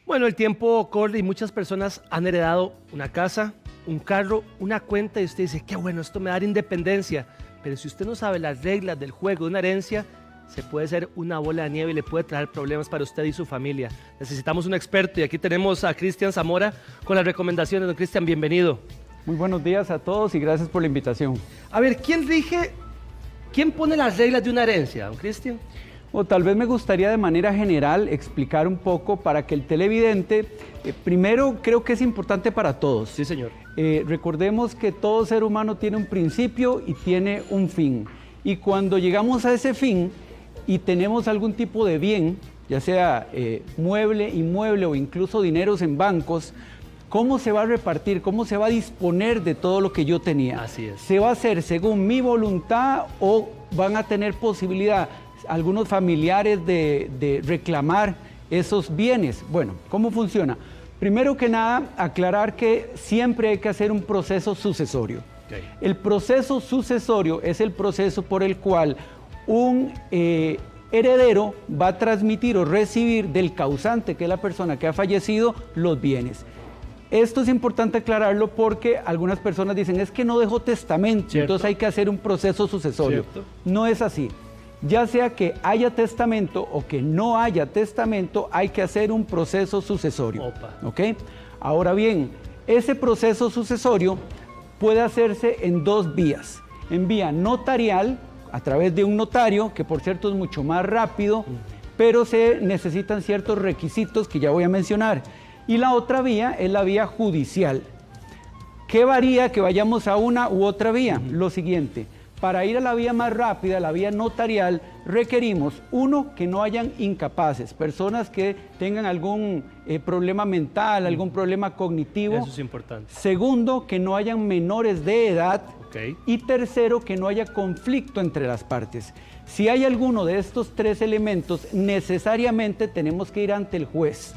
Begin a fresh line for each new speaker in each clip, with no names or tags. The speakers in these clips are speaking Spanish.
Bueno, el tiempo corre y muchas personas han heredado una casa, un carro, una cuenta y usted dice, qué bueno, esto me da independencia. Pero si usted no sabe las reglas del juego de una herencia, se puede hacer una bola de nieve y le puede traer problemas para usted y su familia. Necesitamos un experto y aquí tenemos a Cristian Zamora con las recomendaciones. Don Cristian, bienvenido.
Muy buenos días a todos y gracias por la invitación.
A ver, ¿quién pone las reglas de una herencia, don Cristian?
O tal vez me gustaría de manera general explicar un poco para que el televidente, primero creo que es importante para todos.
Sí, señor.
Recordemos que todo ser humano tiene un principio y tiene un fin. Y cuando llegamos a ese fin y tenemos algún tipo de bien, ya sea mueble, inmueble o incluso dineros en bancos, ¿cómo se va a repartir? ¿Cómo se va a disponer de todo lo que yo tenía?
Así es.
¿Se va a hacer según mi voluntad o van a tener posibilidad algunos familiares de reclamar esos bienes? Bueno, ¿cómo funciona? Primero que nada, aclarar que siempre hay que hacer un proceso sucesorio.
Okay.
El proceso sucesorio es el proceso por el cual un heredero va a transmitir o recibir del causante, que es la persona que ha fallecido, los bienes. Esto es importante aclararlo porque algunas personas dicen, es que no dejó testamento,
¿cierto?
Entonces hay que hacer un proceso sucesorio.
¿Cierto?
No es así. Ya sea que haya testamento o que no haya testamento, hay que hacer un proceso sucesorio.
Opa.
¿Ok? Ahora bien, ese proceso sucesorio puede hacerse en dos vías. En vía notarial, a través de un notario, que por cierto es mucho más rápido, pero se necesitan ciertos requisitos que ya voy a mencionar. Y la otra vía es la vía judicial. ¿Qué varía que vayamos a una u otra vía? Lo siguiente. Para ir a la vía más rápida, la vía notarial, requerimos, uno, que no hayan incapaces, personas que tengan algún problema mental, algún problema cognitivo.
Eso es importante.
Segundo, que no hayan menores de edad.
Okay.
Y tercero, que no haya conflicto entre las partes. Si hay alguno de estos tres elementos, necesariamente tenemos que ir ante el juez.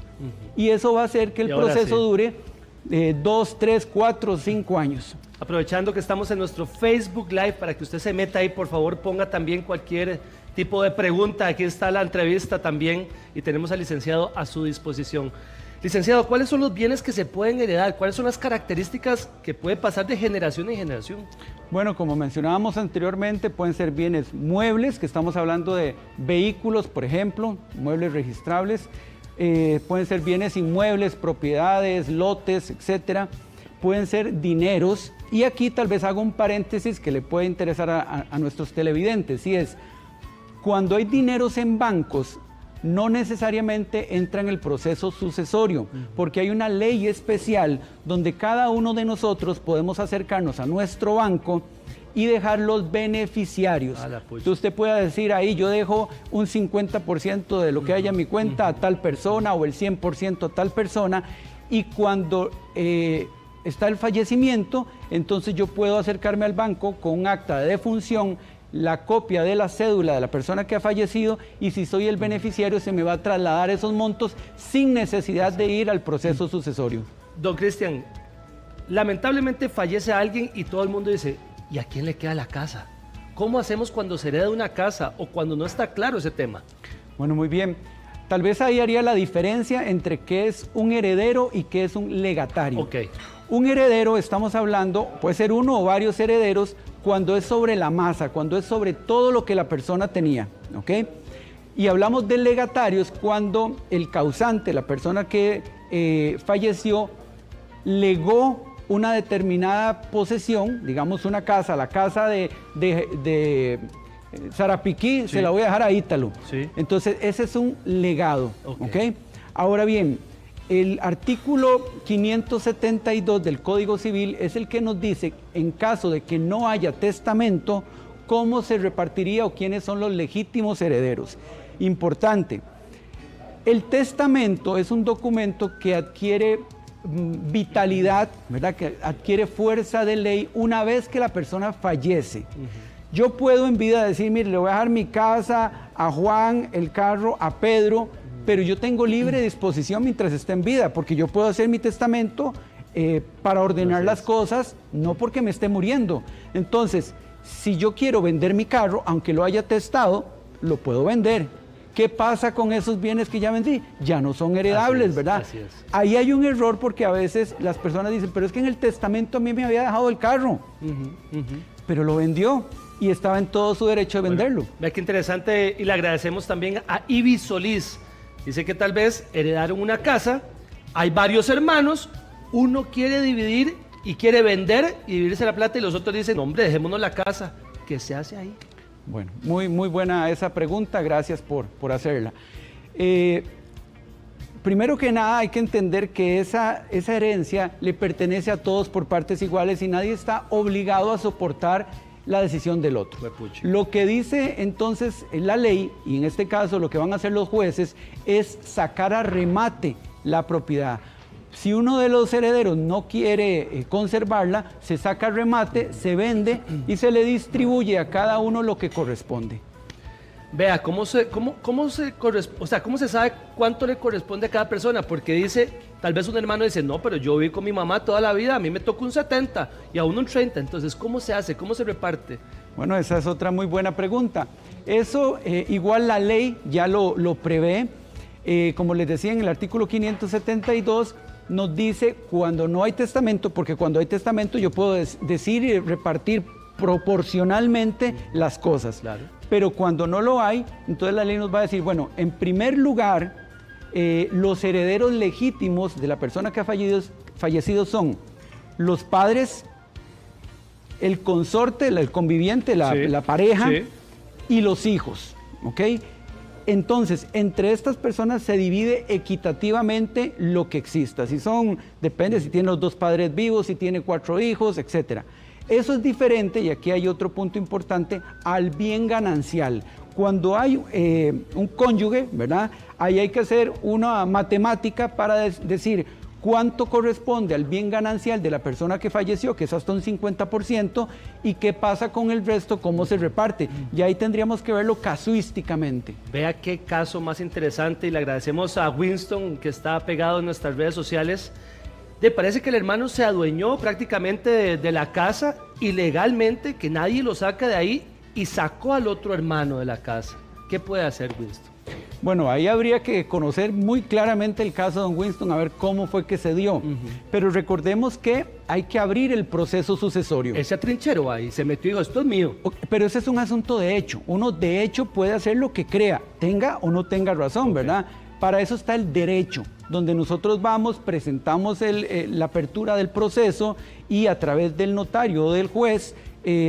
Y eso va a hacer que el proceso dure 2, 3, 4, 5 años.
Aprovechando que estamos en nuestro Facebook Live, para que usted se meta ahí, por favor, ponga también cualquier tipo de pregunta. Aquí está la entrevista también y tenemos al licenciado a su disposición. Licenciado, ¿cuáles son los bienes que se pueden heredar? ¿Cuáles son las características que puede pasar de generación en generación?
Bueno, como mencionábamos anteriormente, pueden ser bienes muebles, que estamos hablando de vehículos, por ejemplo, muebles registrables. Pueden ser bienes inmuebles, propiedades, lotes, etcétera. Pueden ser dineros, y aquí tal vez hago un paréntesis que le puede interesar a nuestros televidentes, y es, cuando hay dineros en bancos, no necesariamente entra en el proceso sucesorio, porque hay una ley especial donde cada uno de nosotros podemos acercarnos a nuestro banco y dejar los beneficiarios. Entonces usted puede decir ahí, yo dejo un 50% de lo que haya en mi cuenta a tal persona o el 100% a tal persona, y cuando está el fallecimiento, entonces yo puedo acercarme al banco con un acta de defunción, la copia de la cédula de la persona que ha fallecido, y si soy el beneficiario se me va a trasladar esos montos sin necesidad de ir al proceso sucesorio.
Don Cristian, lamentablemente fallece alguien y todo el mundo dice, ¿y a quién le queda la casa? ¿Cómo hacemos cuando se hereda una casa o cuando no está claro ese tema?
Bueno, muy bien. Tal vez ahí haría la diferencia entre qué es un heredero y qué es un legatario.
Okay.
Un heredero, estamos hablando, puede ser uno o varios herederos, cuando es sobre la masa, cuando es sobre todo lo que la persona tenía, ¿ok? Y hablamos de legatarios cuando el causante, la persona que falleció, legó una determinada posesión, digamos una casa, la casa de Sarapiquí, sí, se la voy a dejar a Ítalo.
Sí.
Entonces ese es un legado, ¿ok? Ahora bien, el artículo 572 del Código Civil es el que nos dice, en caso de que no haya testamento, cómo se repartiría o quiénes son los legítimos herederos. Importante, el testamento es un documento que adquiere vitalidad, ¿verdad? Que adquiere fuerza de ley una vez que la persona fallece. Yo puedo en vida decir, mire, le voy a dejar mi casa a Juan, el carro a Pedro, pero yo tengo libre disposición mientras esté en vida, porque yo puedo hacer mi testamento para ordenar las cosas, no porque me esté muriendo. Entonces, si yo quiero vender mi carro, aunque lo haya testado, lo puedo vender. ¿Qué pasa con esos bienes que ya vendí? Ya no son heredables, ¿verdad?
Así es.
Ahí hay un error porque a veces las personas dicen, pero es que en el testamento a mí me había dejado el carro, pero lo vendió y estaba en todo su derecho de venderlo.
Vea qué interesante, y le agradecemos también a Ibi Solís. Dice que tal vez heredaron una casa, hay varios hermanos, uno quiere dividir y quiere vender y dividirse la plata y los otros dicen, hombre, dejémonos la casa. ¿Qué se hace ahí?
Bueno, muy buena esa pregunta, gracias por hacerla. Primero que nada hay que entender que esa herencia le pertenece a todos por partes iguales y nadie está obligado a soportar la decisión del otro. Lo que dice entonces la ley, y en este caso lo que van a hacer los jueces, es sacar a remate la propiedad. Si uno de los herederos no quiere conservarla, se saca a remate, se vende y se le distribuye a cada uno lo que corresponde.
Vea, ¿cómo se sabe cuánto le corresponde a cada persona? Porque dice, tal vez un hermano dice, no, pero yo viví con mi mamá toda la vida, a mí me toca un 70 y a uno un 30, entonces, ¿cómo se hace? ¿Cómo se reparte?
Bueno, esa es otra muy buena pregunta. Eso, igual la ley ya lo prevé, como les decía en el artículo 572, nos dice cuando no hay testamento, porque cuando hay testamento yo puedo decir y repartir proporcionalmente las cosas. Claro. Pero cuando no lo hay, entonces la ley nos va a decir, bueno, en primer lugar, los herederos legítimos de la persona que ha fallecido son los padres, el consorte, el conviviente, la pareja y los hijos, ¿ok? Entonces, entre estas personas se divide equitativamente lo que exista. Si son, depende si tiene los 2 padres vivos, si tiene 4 hijos, etc. Eso es diferente, y aquí hay otro punto importante, al bien ganancial. Cuando hay un cónyuge, ¿verdad? Ahí hay que hacer una matemática para decir cuánto corresponde al bien ganancial de la persona que falleció, que es hasta un 50%, y qué pasa con el resto, cómo se reparte. Y ahí tendríamos que verlo casuísticamente.
Vea qué caso más interesante, y le agradecemos a Winston, que está pegado en nuestras redes sociales. Le parece que el hermano se adueñó prácticamente de la casa ilegalmente, que nadie lo saca de ahí, y sacó al otro hermano de la casa. ¿Qué puede hacer Winston?
Bueno, ahí habría que conocer muy claramente el caso de don Winston, a ver cómo fue que se dio. Pero recordemos que hay que abrir el proceso sucesorio.
Ese atrincheró ahí, se metió y dijo, esto es mío.
Pero ese es un asunto de hecho. Uno de hecho puede hacer lo que crea, tenga o no tenga razón, ¿verdad? Para eso está el derecho, donde nosotros vamos, presentamos la apertura del proceso y a través del notario o del juez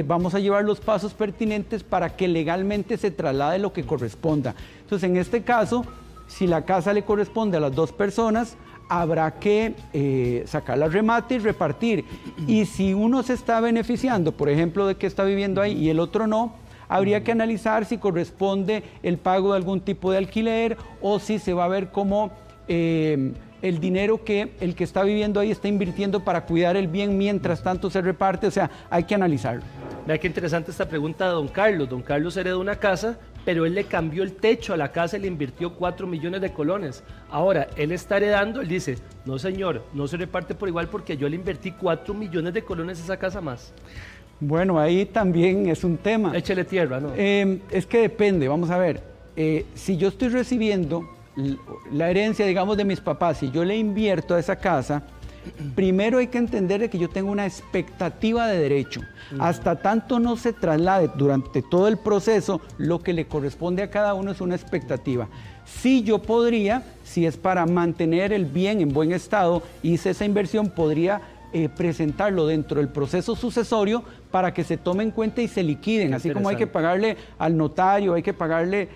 vamos a llevar los pasos pertinentes para que legalmente se traslade lo que corresponda. Entonces, en este caso, si la casa le corresponde a las 2 personas, habrá que sacarla a remate y repartir. Y si uno se está beneficiando, por ejemplo, de que está viviendo ahí y el otro no, habría que analizar si corresponde el pago de algún tipo de alquiler o si se va a ver como el dinero que el que está viviendo ahí está invirtiendo para cuidar el bien mientras tanto se reparte. O sea, hay que analizarlo.
Vea qué interesante esta pregunta de don Carlos. Don Carlos heredó una casa, pero él le cambió el techo a la casa y le invirtió 4 millones de colones. Ahora, él está heredando, él dice, no señor, no se reparte por igual porque yo le invertí 4 millones de colones a esa casa más.
Bueno, ahí también es un tema.
Échele tierra, ¿no?
Es que depende, vamos a ver. Si yo estoy recibiendo la herencia, digamos, de mis papás, si yo le invierto a esa casa, primero hay que entender que yo tengo una expectativa de derecho. Hasta tanto no se traslade durante todo el proceso, lo que le corresponde a cada uno es una expectativa. Sí, yo podría, si es para mantener el bien en buen estado, hice esa inversión, podría presentarlo dentro del proceso sucesorio para que se tome en cuenta y se liquiden, así como hay que pagarle al notario, hay que pagarle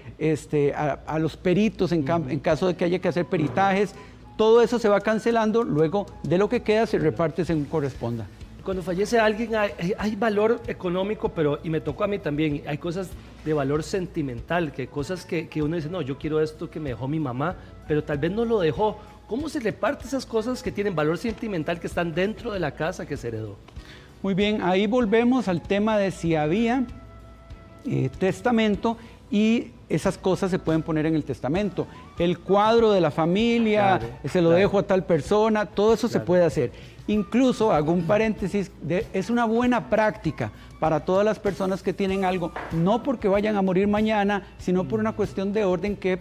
a los peritos en caso de que haya que hacer peritajes. Todo eso se va cancelando, luego de lo que queda se reparte según corresponda.
Cuando fallece alguien hay valor económico, pero, y me tocó a mí también, hay cosas de valor sentimental, cosas que uno dice, no, yo quiero esto que me dejó mi mamá, pero tal vez no lo dejó. ¿Cómo se reparte esas cosas que tienen valor sentimental, que están dentro de la casa que se heredó?
Muy bien, ahí volvemos al tema de si había testamento y esas cosas se pueden poner en el testamento. El cuadro de la familia, se lo dejo a tal persona, todo eso se puede hacer. Incluso, hago un paréntesis, es una buena práctica para todas las personas que tienen algo, no porque vayan a morir mañana, sino por una cuestión de orden, que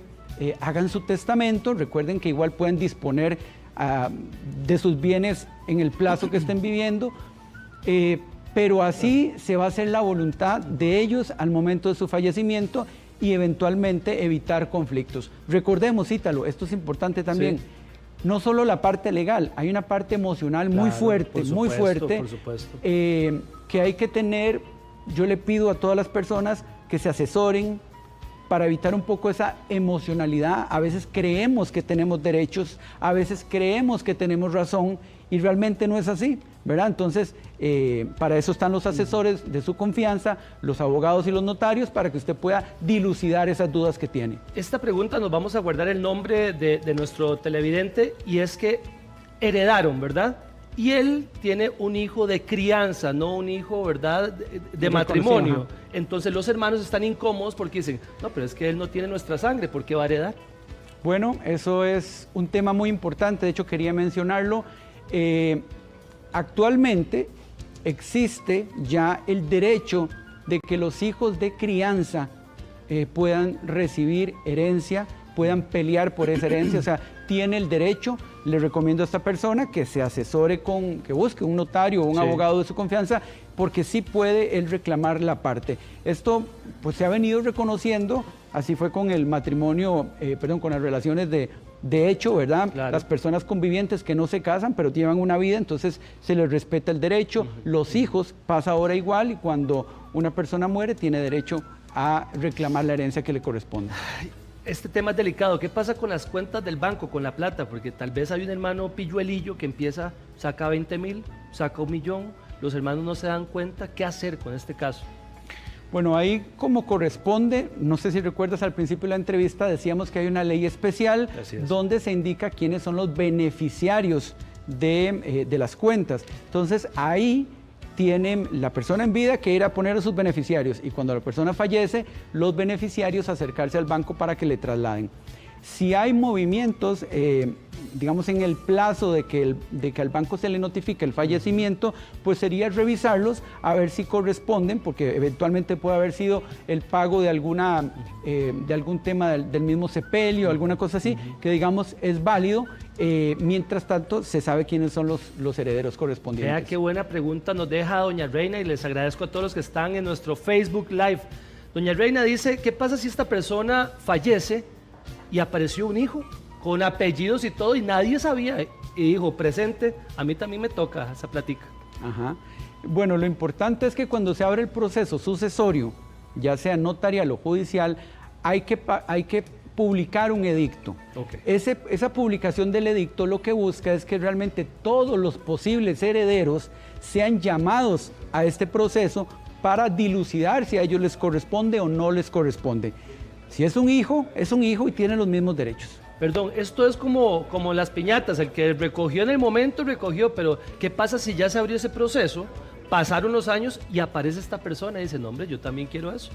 hagan su testamento. Recuerden que igual pueden disponer de sus bienes en el plazo que estén viviendo, pero así se va a hacer la voluntad de ellos al momento de su fallecimiento y eventualmente evitar conflictos. Recordemos, Ítalo, esto es importante también. Sí. No solo la parte legal, hay una parte emocional muy fuerte, por supuesto. Que hay que tener. Yo le pido a todas las personas que se asesoren para evitar un poco esa emocionalidad. A veces creemos que tenemos derechos, a veces creemos que tenemos razón y realmente no es así, ¿verdad? Entonces, para eso están los asesores de su confianza, los abogados y los notarios, para que usted pueda dilucidar esas dudas que tiene.
Esta pregunta nos vamos a guardar el nombre de nuestro televidente, y es que heredaron, ¿verdad? Y él tiene un hijo de crianza, no un hijo, ¿verdad?, de matrimonio. Entonces los hermanos están incómodos porque dicen, no, pero es que él no tiene nuestra sangre, ¿por qué va a heredar?
Bueno, eso es un tema muy importante, de hecho quería mencionarlo. Actualmente existe ya el derecho de que los hijos de crianza puedan recibir herencia, puedan pelear por esa herencia, o sea, tiene el derecho. Le recomiendo a esta persona que se asesore que busque un notario o un abogado de su confianza, porque sí puede él reclamar la parte. Esto pues se ha venido reconociendo, así fue con el matrimonio, con las relaciones de hecho, ¿verdad? Claro. Las personas convivientes que no se casan, pero llevan una vida, entonces se les respeta el derecho. Los hijos pasa ahora igual, y cuando una persona muere tiene derecho a reclamar la herencia que le corresponde.
Este tema es delicado. ¿Qué pasa con las cuentas del banco, con la plata? Porque tal vez hay un hermano pilluelillo que empieza, saca 20,000, saca 1,000,000, los hermanos no se dan cuenta. ¿Qué hacer con este caso?
Bueno, ahí como corresponde, no sé si recuerdas, al principio de la entrevista decíamos que hay una ley especial donde se indica quiénes son los beneficiarios de las cuentas. Entonces ahí tiene la persona en vida que ir a poner a sus beneficiarios, y cuando la persona fallece, los beneficiarios acercarse al banco para que le trasladen. Si hay movimientos, digamos en el plazo de que al banco se le notifique el fallecimiento, pues sería revisarlos a ver si corresponden, porque eventualmente puede haber sido el pago de algún tema del mismo sepelio, alguna cosa así, que digamos es válido. Mientras tanto, se sabe quiénes son los herederos correspondientes.
Vea qué buena pregunta nos deja doña Reina, y les agradezco a todos los que están en nuestro Facebook Live. Doña Reina dice, ¿qué pasa si esta persona fallece y apareció un hijo con apellidos y todo y nadie sabía? Y dijo, presente, a mí también me toca esa plática.
Ajá. Bueno, lo importante es que cuando se abre el proceso sucesorio, ya sea notarial o judicial, hay que publicar un edicto. Esa publicación del edicto lo que busca es que realmente todos los posibles herederos sean llamados a este proceso para dilucidar si a ellos les corresponde o no les corresponde. Si es un hijo y tiene los mismos derechos.
Perdón, esto es como las piñatas, el que recogió en el momento recogió, pero ¿qué pasa si ya se abrió ese proceso, pasaron los años y aparece esta persona y dice, no hombre, yo también quiero eso?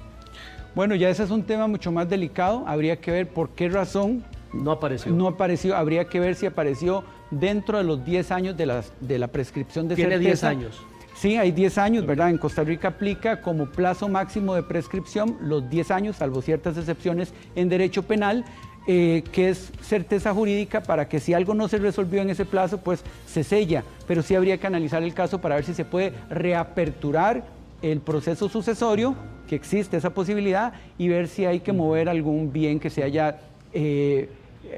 Bueno, ya ese es un tema mucho más delicado, habría que ver por qué razón
no apareció,
habría que ver si apareció dentro de los 10 años de la prescripción de certeza.
¿Tiene 10 años?
Sí, hay 10 años, ¿verdad? En Costa Rica aplica como plazo máximo de prescripción los 10 años, salvo ciertas excepciones en derecho penal, que es certeza jurídica para que si algo no se resolvió en ese plazo, pues se sella. Pero sí habría que analizar el caso para ver si se puede reaperturar el proceso sucesorio, que existe esa posibilidad, y ver si hay que mover algún bien que se haya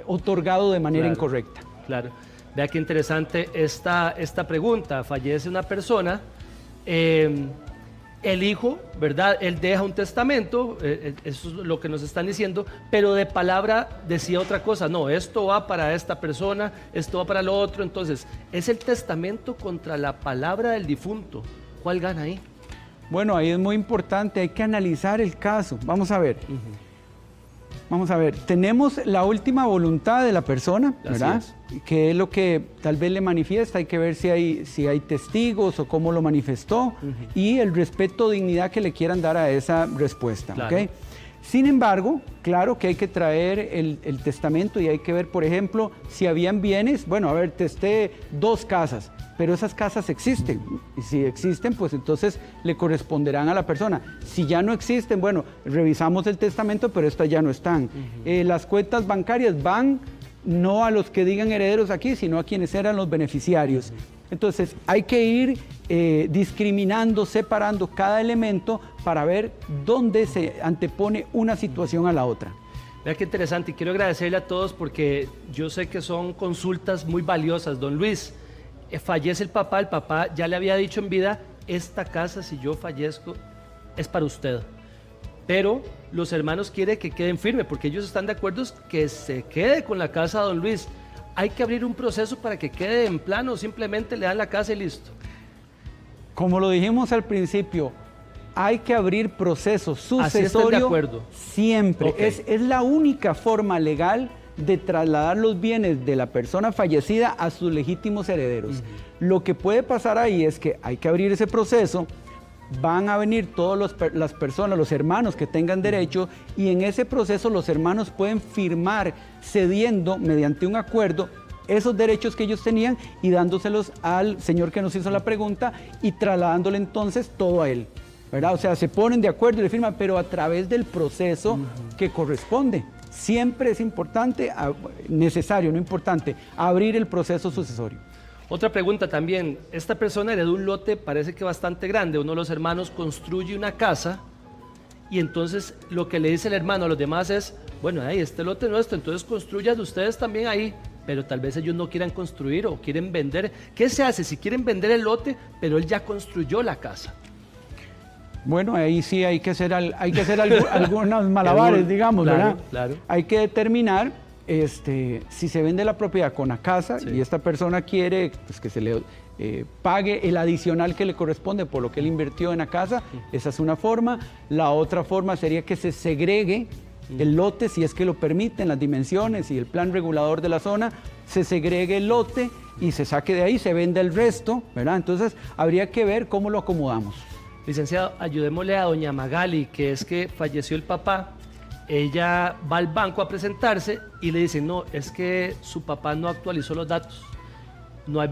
otorgado de manera incorrecta.
Claro. Vea qué interesante esta pregunta. Fallece una persona, el hijo, ¿verdad? Él deja un testamento, eso es lo que nos están diciendo, pero de palabra decía otra cosa. No, esto va para esta persona, esto va para lo otro. Entonces, es el testamento contra la palabra del difunto. ¿Cuál gana ahí?
Bueno, ahí es muy importante, hay que analizar el caso. Vamos a ver. Vamos a ver, tenemos la última voluntad de la persona, ¿verdad? Que es lo que tal vez le manifiesta, hay que ver si hay testigos o cómo lo manifestó, y el respeto o dignidad que le quieran dar a esa respuesta.
Claro.
¿Okay? Sin embargo, claro que hay que traer el testamento y hay que ver, por ejemplo, si habían bienes. Bueno, a ver, testé 2 casas, pero esas casas existen. Y si existen, pues entonces le corresponderán a la persona. Si ya no existen, bueno, revisamos el testamento, pero estas ya no están. Las cuentas bancarias van no a los que digan herederos aquí, sino a quienes eran los beneficiarios. Entonces, hay que ir discriminando, separando cada elemento para ver dónde se antepone una situación a la otra.
Vea qué interesante, y quiero agradecerle a todos porque yo sé que son consultas muy valiosas. Don Luis, fallece el papá ya le había dicho en vida, esta casa, si yo fallezco, es para usted. Pero los hermanos quieren que queden firmes porque ellos están de acuerdo que se quede con la casa de don Luis. ¿Hay que abrir un proceso para que quede en plano o simplemente le dan la casa y listo?
Como lo dijimos al principio, hay que abrir proceso sucesorio
de acuerdo.
Siempre.
Okay.
Es la única forma legal de trasladar los bienes de la persona fallecida a sus legítimos herederos. Lo que puede pasar ahí es que hay que abrir ese proceso, van a venir todas las personas, los hermanos que tengan derecho, y en ese proceso los hermanos pueden firmar cediendo mediante un acuerdo esos derechos que ellos tenían y dándoselos al señor que nos hizo la pregunta y trasladándole entonces todo a él, ¿verdad? O sea, se ponen de acuerdo y le firman, pero a través del proceso que corresponde. Siempre es importante, necesario, no importante, abrir el proceso sucesorio.
Otra pregunta también, esta persona heredó un lote, parece que bastante grande, uno de los hermanos construye una casa y entonces lo que le dice el hermano a los demás es, bueno, este lote es nuestro, entonces construyan ustedes también ahí, pero tal vez ellos no quieran construir o quieren vender. ¿Qué se hace si quieren vender el lote, pero él ya construyó la casa?
Bueno, ahí sí hay que hacer algunos malabares, digamos,
claro,
¿verdad?
Claro.
Hay que determinar si se vende la propiedad con la casa y esta persona quiere pues, que se le pague el adicional que le corresponde por lo que él invirtió en la casa, esa es una forma. La otra forma sería que se segregue el lote, si es que lo permiten las dimensiones y el plan regulador de la zona, se segregue el lote y se saque de ahí, se vende el resto, ¿verdad? Entonces habría que ver cómo lo acomodamos.
Licenciado, ayudémosle a doña Magali, que es que falleció el papá. Ella va al banco a presentarse y le dicen, no, es que su papá no actualizó los datos, no hay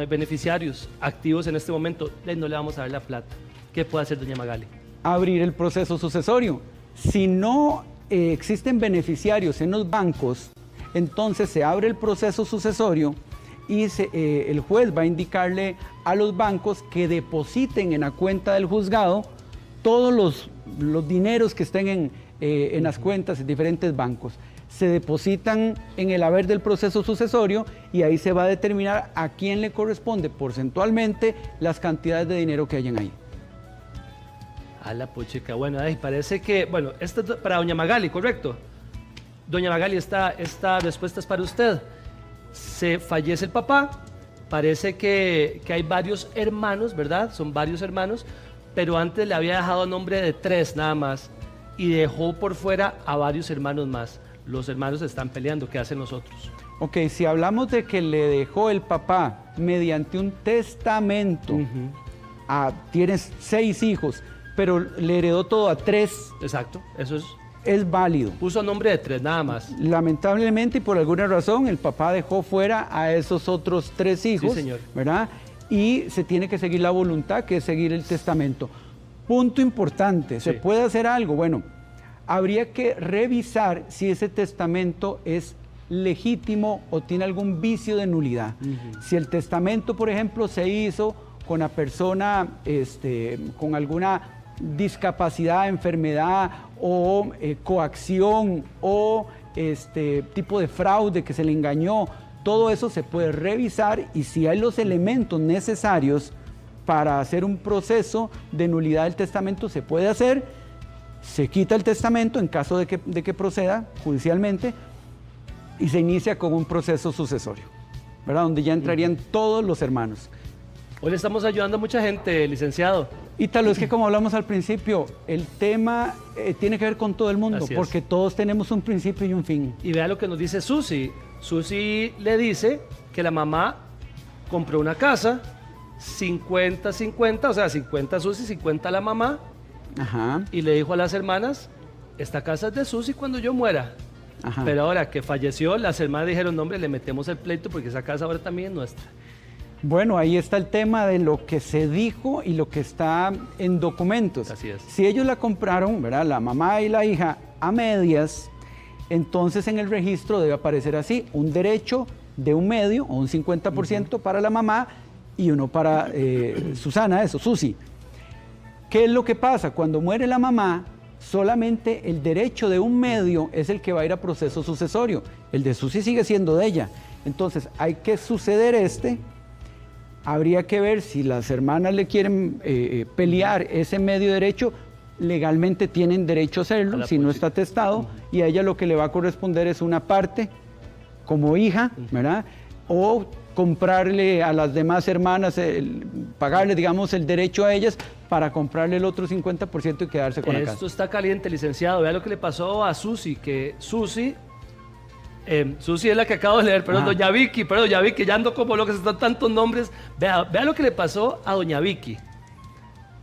beneficiarios activos en este momento, no le vamos a dar la plata. ¿Qué puede hacer doña Magali? Abrir
el proceso sucesorio. Si no existen beneficiarios en los bancos, entonces se abre el proceso sucesorio y el juez va a indicarle a los bancos que depositen en la cuenta del juzgado todos los dineros que estén en las cuentas en diferentes bancos. Se depositan en el haber del proceso sucesorio y ahí se va a determinar a quién le corresponde porcentualmente las cantidades de dinero que hayan ahí.
A la puchica, bueno, parece que, bueno, esto es para doña Magali, ¿correcto? Doña Magali, esta respuesta es para usted. Se fallece el papá, parece que hay varios hermanos, ¿verdad? Son varios hermanos, pero antes le había dejado a nombre de 3 nada más y dejó por fuera a varios hermanos más. Los hermanos están peleando, ¿qué hacen los otros?
Ok, si hablamos de que le dejó el papá mediante un testamento, tienes 6 hijos, pero le heredó todo a 3.
Exacto, eso
es válido.
Puso nombre de 3 nada más.
Lamentablemente y por alguna razón el papá dejó fuera a esos otros 3 hijos,
sí, señor,
¿verdad? Y se tiene que seguir la voluntad, que es seguir el testamento. Punto importante, ¿se puede hacer algo? Bueno, habría que revisar si ese testamento es legítimo o tiene algún vicio de nulidad. Si el testamento, por ejemplo, se hizo con la persona con alguna discapacidad, enfermedad o coacción o tipo de fraude que se le engañó, todo eso se puede revisar y si hay los elementos necesarios para hacer un proceso de nulidad del testamento se puede hacer, se quita el testamento en caso de que proceda judicialmente y se inicia con un proceso sucesorio, ¿verdad? Donde ya entrarían todos los hermanos.
Hoy le estamos ayudando a mucha gente, licenciado.
Ítalo, es que como hablamos al principio, el tema tiene que ver con todo el mundo, porque todos tenemos un principio y un fin.
Y vea lo que nos dice Susi. Susi le dice que la mamá compró una casa, 50-50, o sea, 50 Susi, 50 la mamá, y le dijo a las hermanas esta casa es de Susi cuando yo muera.
Ajá.
Pero ahora que falleció, las hermanas dijeron, no, hombre, le metemos el pleito porque esa casa ahora también es nuestra.
Bueno, ahí está el tema de lo que se dijo y lo que está en documentos.
Así es.
Si ellos la compraron, ¿verdad? La mamá y la hija a medias, entonces en el registro debe aparecer así, un derecho de un medio o un 50% para la mamá y uno para Susana, Susi. ¿Qué es lo que pasa? Cuando muere la mamá, solamente el derecho de un medio es el que va a ir a proceso sucesorio. El de Susi sigue siendo de ella. Entonces hay que suceder habría que ver si las hermanas le quieren pelear ese medio derecho, legalmente tienen derecho a hacerlo, si no está atestado, y a ella lo que le va a corresponder es una parte como hija, ¿verdad? O comprarle a las demás hermanas, pagarle, digamos, el derecho a ellas para comprarle el otro 50% y quedarse con la casa.
Esto está caliente, licenciado. Vea lo que le pasó a Susi, que Susi es la que acabo de leer, perdón, doña Vicky, ya ando como lo que se están tantos nombres. Vea lo que le pasó a doña Vicky.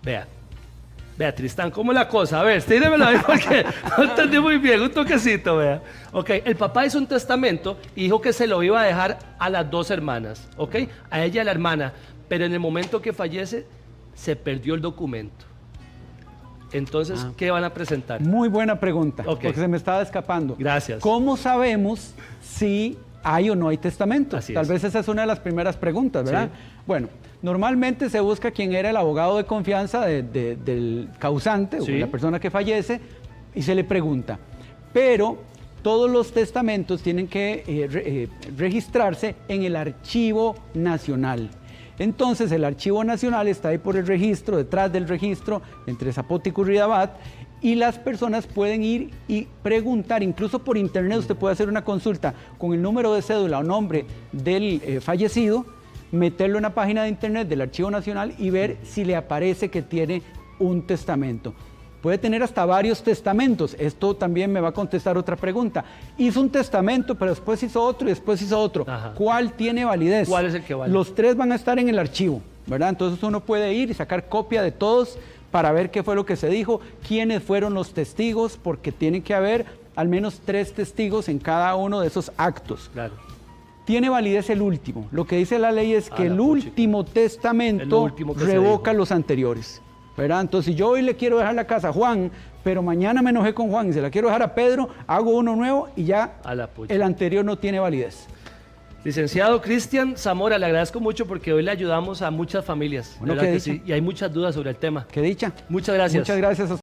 Vea, Tristán, ¿cómo es la cosa? A ver, estíremelo ahí porque no entendí muy bien, un toquecito, vea. Ok, el papá hizo un testamento y dijo que se lo iba a dejar a las dos hermanas, ok, a ella y a la hermana, pero en el momento que fallece, se perdió el documento. Entonces, ¿qué van a presentar?
Muy buena pregunta,
Okay.
porque se me estaba escapando.
Gracias.
¿Cómo sabemos si hay o no hay testamento?
Así
Tal
es.
vez esa es una de las primeras preguntas, ¿verdad?
Sí.
Bueno, normalmente se busca quién era el abogado de confianza del causante,
Sí.
o la persona que fallece, y se le pregunta. Pero todos los testamentos tienen que registrarse en el Archivo Nacional. Entonces el Archivo Nacional está ahí por el registro, detrás del registro, entre Zapote y Curridabat, y las personas pueden ir y preguntar, incluso por internet usted puede hacer una consulta con el número de cédula o nombre del fallecido, meterlo en la página de internet del Archivo Nacional y ver si le aparece que tiene un testamento. Puede tener hasta varios testamentos. Esto también me va a contestar otra pregunta. Hizo un testamento, pero después hizo otro y después hizo otro.
Ajá.
¿Cuál tiene validez?
¿Cuál es el que vale?
Los tres van a estar en el archivo, ¿verdad? Entonces uno puede ir y sacar copia de todos para ver qué fue lo que se dijo, quiénes fueron los testigos, porque tiene que haber al menos 3 testigos en cada uno de esos actos.
Claro.
Tiene validez el último. Lo que dice la ley es que el último testamento
último que
revoca los anteriores, ¿verdad? Entonces, si yo hoy le quiero dejar la casa a Juan, pero mañana me enojé con Juan y se la quiero dejar a Pedro, hago uno nuevo y ya el anterior no tiene validez.
Licenciado Cristian Zamora, le agradezco mucho porque hoy le ayudamos a muchas familias.
Bueno,
¿verdad
qué
que
dicha.
sí? Y hay muchas dudas sobre el tema.
Qué dicha.
Muchas gracias.
Muchas gracias a